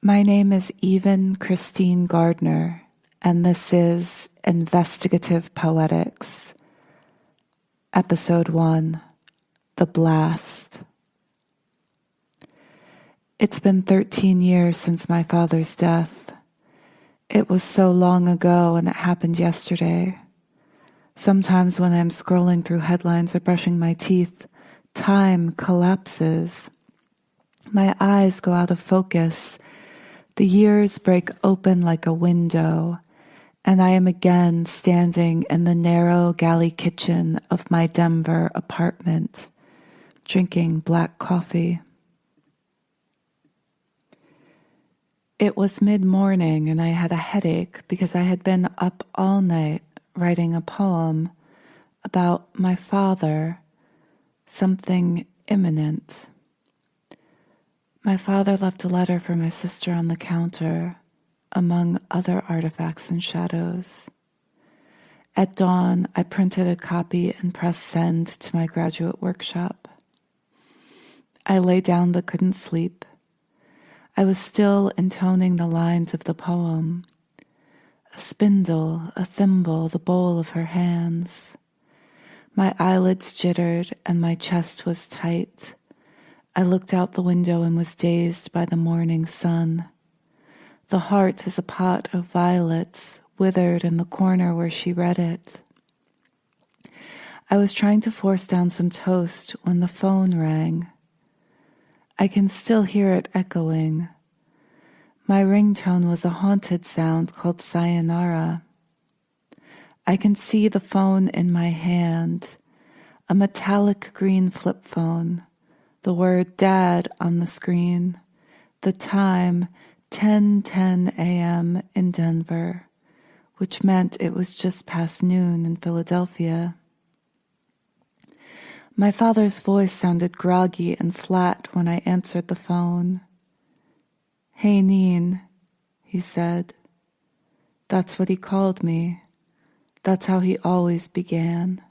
My name is Even Christine Gardiner, and this is Investigative Poetics, Episode 1, The Blast. It's been 13 years since my father's death. It was so long ago, and it happened yesterday. Sometimes when I'm scrolling through headlines or brushing my teeth, time collapses. My eyes go out of focus. The years break open like a window, and I am again standing in the narrow galley kitchen of my Denver apartment, drinking black coffee. It was mid-morning, and I had a headache because I had been up all night writing a poem about my father, something imminent. My father left a letter for my sister on the counter, among other artifacts and shadows. At dawn, I printed a copy and pressed send to my graduate workshop. I lay down but couldn't sleep. I was still intoning the lines of the poem. A spindle, a thimble, the bowl of her hands. My eyelids jittered and my chest was tight. I looked out the window and was dazed by the morning sun. The heart is a pot of violets, withered in the corner where she read it. I was trying to force down some toast when the phone rang. I can still hear it echoing. My ringtone was a haunted sound called sayonara. I can see the phone in my hand, a metallic green flip phone, the word Dad on the screen, the time 10:10 a.m. in Denver, which meant it was just past noon in Philadelphia. My father's voice sounded groggy and flat when I answered the phone. "Hey, Neen," he said. That's what he called me. That's how he always began.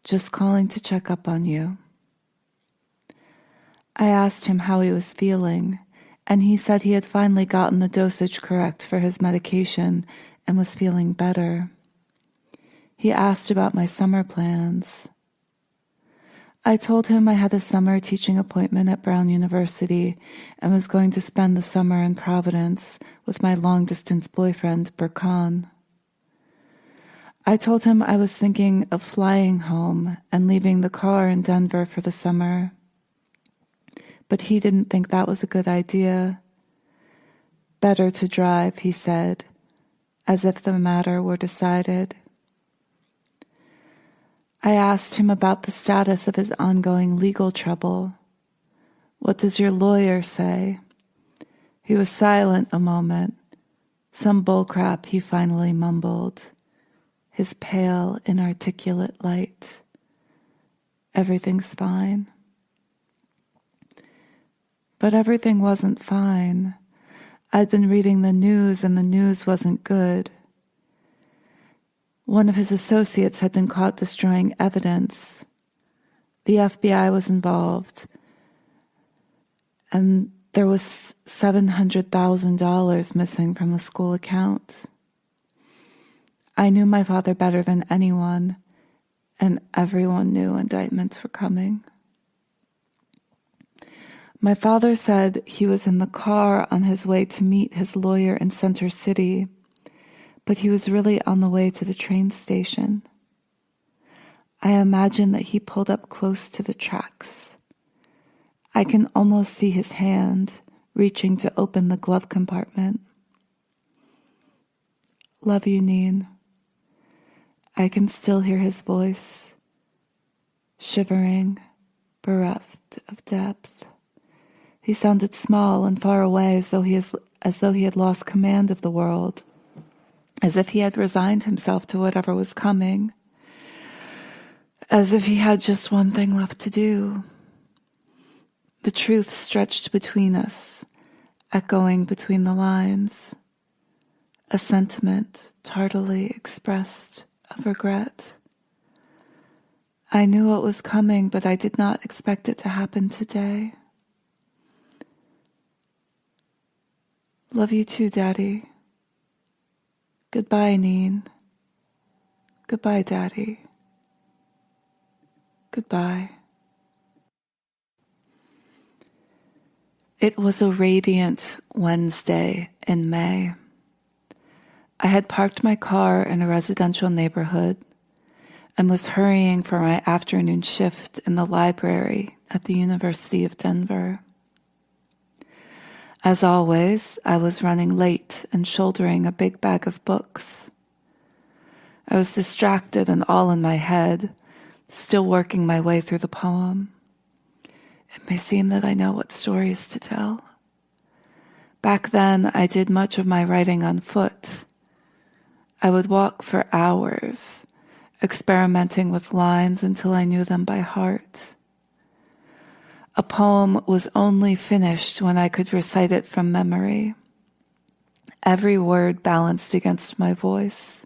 "Just calling to check up on you." I asked him how he was feeling, and he said he had finally gotten the dosage correct for his medication and was feeling better. He asked about my summer plans. I told him I had a summer teaching appointment at Brown University and was going to spend the summer in Providence with my long-distance boyfriend, Burkan. I told him I was thinking of flying home and leaving the car in Denver for the summer. But he didn't think that was a good idea. Better to drive, he said, as if the matter were decided. I asked him about the status of his ongoing legal trouble. "What does your lawyer say?" He was silent a moment. Some bullcrap, he finally mumbled. His pale, inarticulate light. "Everything's fine." But everything wasn't fine. I'd been reading the news, and the news wasn't good. One of his associates had been caught destroying evidence. The FBI was involved, and there was $700,000 missing from the school account. I knew my father better than anyone, and everyone knew indictments were coming. My father said he was in the car on his way to meet his lawyer in Center City, but he was really on the way to the train station. I imagine that he pulled up close to the tracks. I can almost see his hand reaching to open the glove compartment. "Love you, Neen." I can still hear his voice, shivering, bereft of depth. He sounded small and far away, as though he had lost command of the world, as if he had resigned himself to whatever was coming, as if he had just one thing left to do. The truth stretched between us, echoing between the lines, a sentiment tardily expressed of regret. I knew what was coming, but I did not expect it to happen today. Love you too, Daddy. Goodbye, Neen. Goodbye, Daddy. Goodbye. It was a radiant Wednesday in May. I had parked my car in a residential neighborhood and was hurrying for my afternoon shift in the library at the University of Denver. As always, I was running late and shouldering a big bag of books. I was distracted and all in my head, still working my way through the poem. It may seem that I know what stories to tell. Back then, I did much of my writing on foot. I would walk for hours, experimenting with lines until I knew them by heart. A poem was only finished when I could recite it from memory, every word balanced against my voice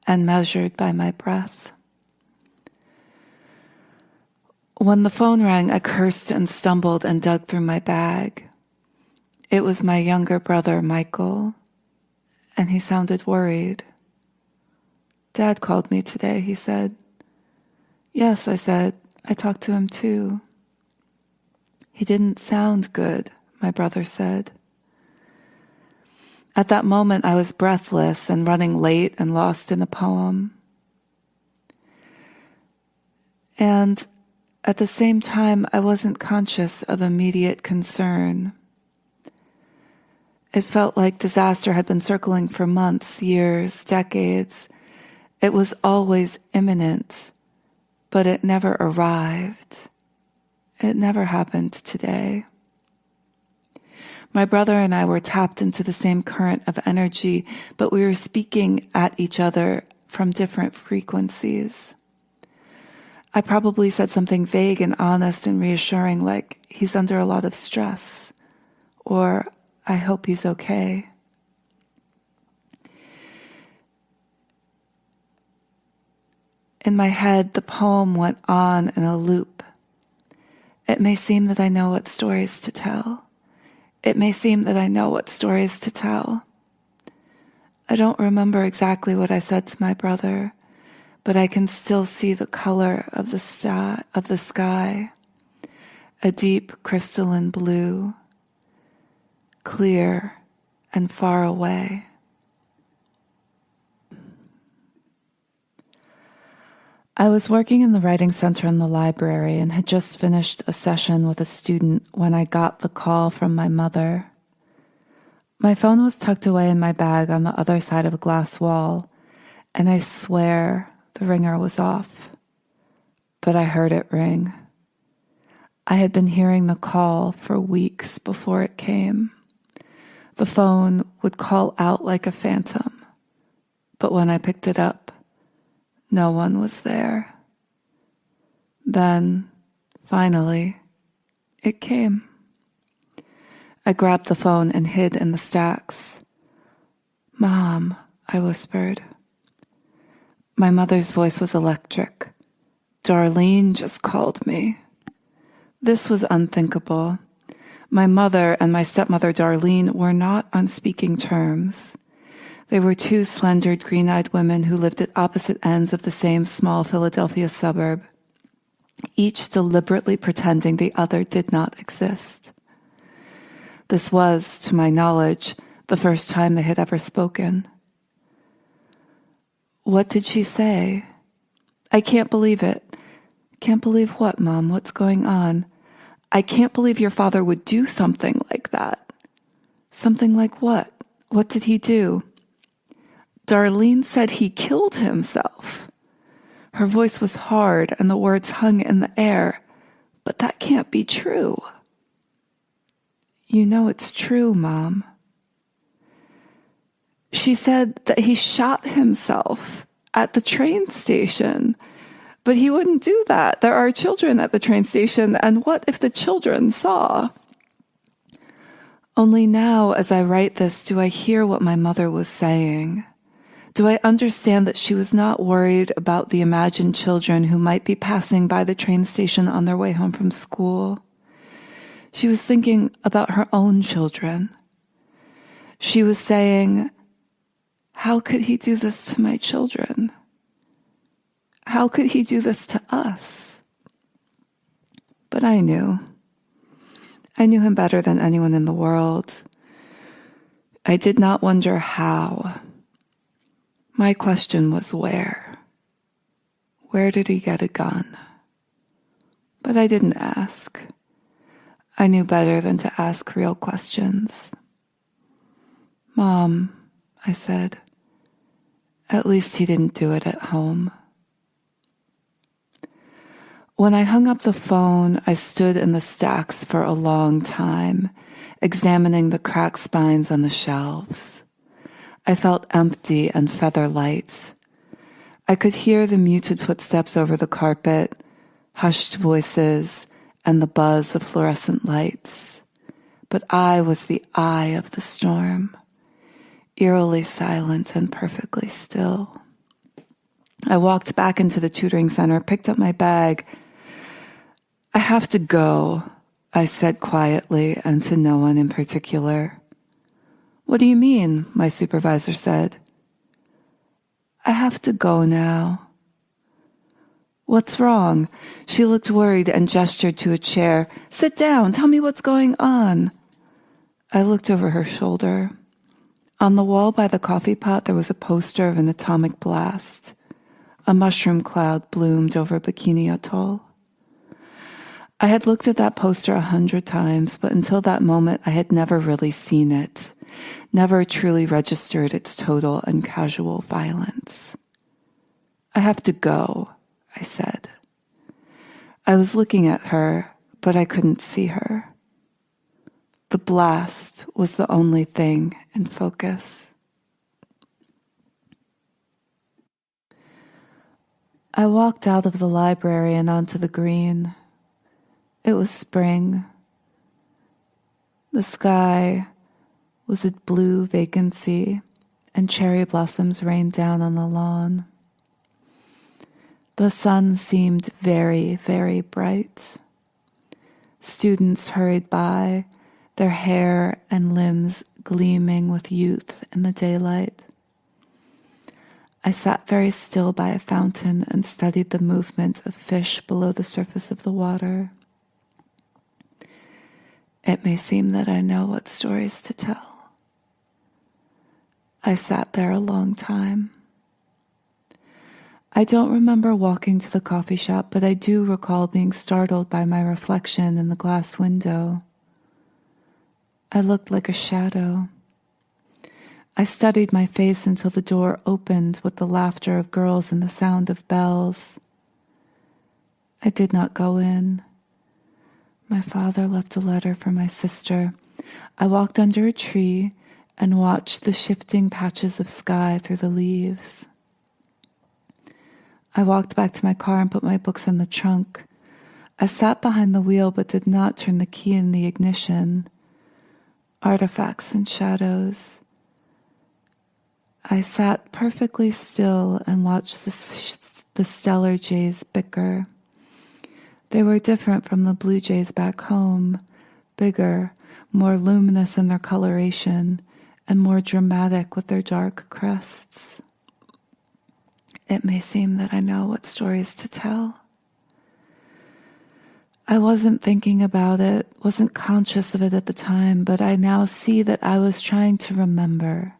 and measured by my breath. When the phone rang, I cursed and stumbled and dug through my bag. It was my younger brother, Michael, and he sounded worried. Dad called me today, he said. Yes, I said. I talked to him too. He didn't sound good, my brother said. At that moment, I was breathless and running late and lost in a poem. And at the same time, I wasn't conscious of immediate concern. It felt like disaster had been circling for months, years, decades. It was always imminent, but it never arrived. It never happened today. My brother and I were tapped into the same current of energy, but we were speaking at each other from different frequencies. I probably said something vague and honest and reassuring, like, he's under a lot of stress, or I hope he's okay. In my head, the poem went on in a loop. It may seem that I know what stories to tell. It may seem that I know what stories to tell. I don't remember exactly what I said to my brother, but I can still see the color of the sky, a deep crystalline blue, clear and far away. I was working in the writing center in the library and had just finished a session with a student when I got the call from my mother. My phone was tucked away in my bag on the other side of a glass wall, and I swear the ringer was off. But I heard it ring. I had been hearing the call for weeks before it came. The phone would call out like a phantom, but when I picked it up, no one was there. Then, finally, it came. I grabbed the phone and hid in the stacks. "Mom," I whispered. My mother's voice was electric. "Darlene just called me." This was unthinkable. My mother and my stepmother, Darlene, were not on speaking terms. They were two slender, green-eyed women who lived at opposite ends of the same small Philadelphia suburb, each deliberately pretending the other did not exist. This was, to my knowledge, the first time they had ever spoken. "What did she say?" "I can't believe it." "Can't believe what, Mom? What's going on?" "I can't believe your father would do something like that." "Something like what? What did he do?" "Darlene said he killed himself." Her voice was hard and the words hung in the air. "But that can't be true." "You know it's true, Mom." "She said that he shot himself at the train station. But he wouldn't do that. There are children at the train station, and what if the children saw?" Only now, as I write this, do I hear what my mother was saying. Do I understand that she was not worried about the imagined children who might be passing by the train station on their way home from school? She was thinking about her own children. She was saying, how could he do this to my children? How could he do this to us? But I knew. I knew him better than anyone in the world. I did not wonder how. My question was where? Where did he get a gun? But I didn't ask. I knew better than to ask real questions. Mom, I said, at least he didn't do it at home. When I hung up the phone, I stood in the stacks for a long time, examining the cracked spines on the shelves. I felt empty and feather light. I could hear the muted footsteps over the carpet, hushed voices, and the buzz of fluorescent lights. But I was the eye of the storm, eerily silent and perfectly still. I walked back into the tutoring center, picked up my bag. I have to go, I said quietly and to no one in particular. What do you mean? My supervisor said. I have to go now. What's wrong? She looked worried and gestured to a chair. Sit down. Tell me what's going on. I looked over her shoulder. On the wall by the coffee pot, there was a poster of an atomic blast. A mushroom cloud bloomed over Bikini Atoll. I had looked at that poster 100 times, but until that moment, I had never really seen it, never truly registered its total and casual violence. I have to go, I said. I was looking at her, but I couldn't see her. The blast was the only thing in focus. I walked out of the library and onto the green. It was spring. The sky was a blue vacancy, and cherry blossoms rained down on the lawn. The sun seemed very, very bright. Students hurried by, their hair and limbs gleaming with youth in the daylight. I sat very still by a fountain and studied the movement of fish below the surface of the water. It may seem that I know what stories to tell. I sat there a long time. I don't remember walking to the coffee shop, but I do recall being startled by my reflection in the glass window. I looked like a shadow. I studied my face until the door opened with the laughter of girls and the sound of bells. I did not go in. My father left a letter for my sister. I walked under a tree and watched the shifting patches of sky through the leaves. I walked back to my car and put my books in the trunk. I sat behind the wheel but did not turn the key in the ignition. Artifacts and shadows. I sat perfectly still and watched the stellar jays bicker. They were different from the blue jays back home, bigger, more luminous in their coloration, and more dramatic with their dark crests. It may seem that I know what stories to tell. I wasn't thinking about it, wasn't conscious of it at the time, but I now see that I was trying to remember,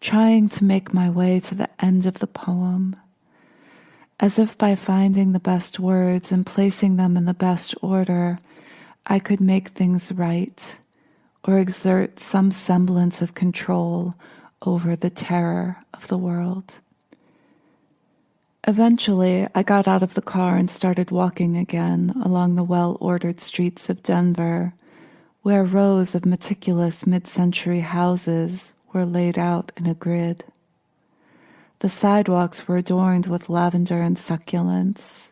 trying to make my way to the end of the poem, as if by finding the best words and placing them in the best order, I could make things right or exert some semblance of control over the terror of the world. Eventually, I got out of the car and started walking again along the well-ordered streets of Denver, where rows of meticulous mid-century houses were laid out in a grid. The sidewalks were adorned with lavender and succulents.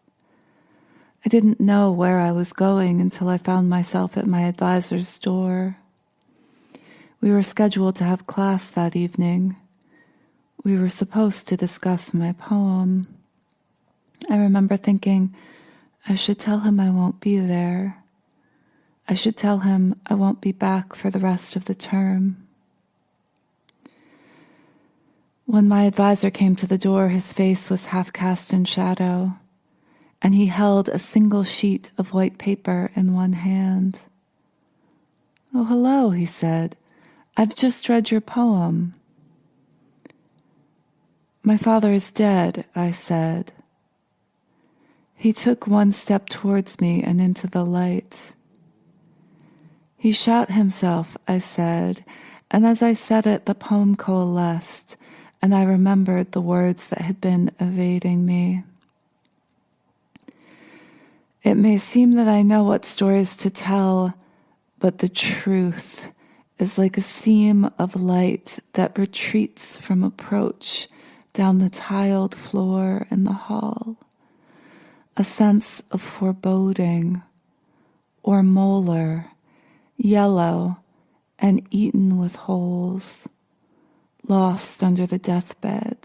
I didn't know where I was going until I found myself at my advisor's door. We were scheduled to have class that evening. We were supposed to discuss my poem. I remember thinking, I should tell him I won't be there. I should tell him I won't be back for the rest of the term. When my advisor came to the door, his face was half cast in shadow, and he held a single sheet of white paper in one hand. "Oh, hello," he said. "I've just read your poem." "My father is dead," I said. He took one step towards me and into the light. "He shot himself," I said, and as I said it, the poem coalesced, and I remembered the words that had been evading me. It may seem that I know what stories to tell, but the truth is like a seam of light that retreats from approach down the tiled floor in the hall. A sense of foreboding, or molar, yellow and eaten with holes, lost under the deathbed,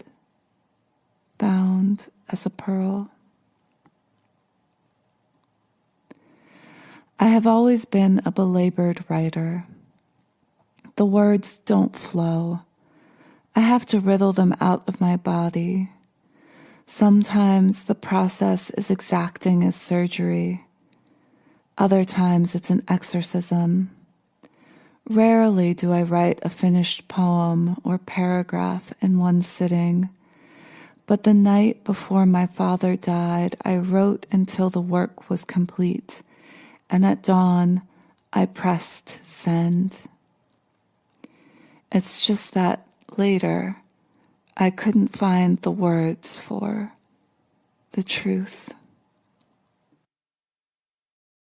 bound as a pearl. I have always been a belabored writer. The words don't flow. I have to riddle them out of my body. Sometimes the process is exacting as surgery. Other times it's an exorcism. Rarely do I write a finished poem or paragraph in one sitting, but the night before my father died, I wrote until the work was complete, and at dawn, I pressed send. It's just that later, I couldn't find the words for the truth.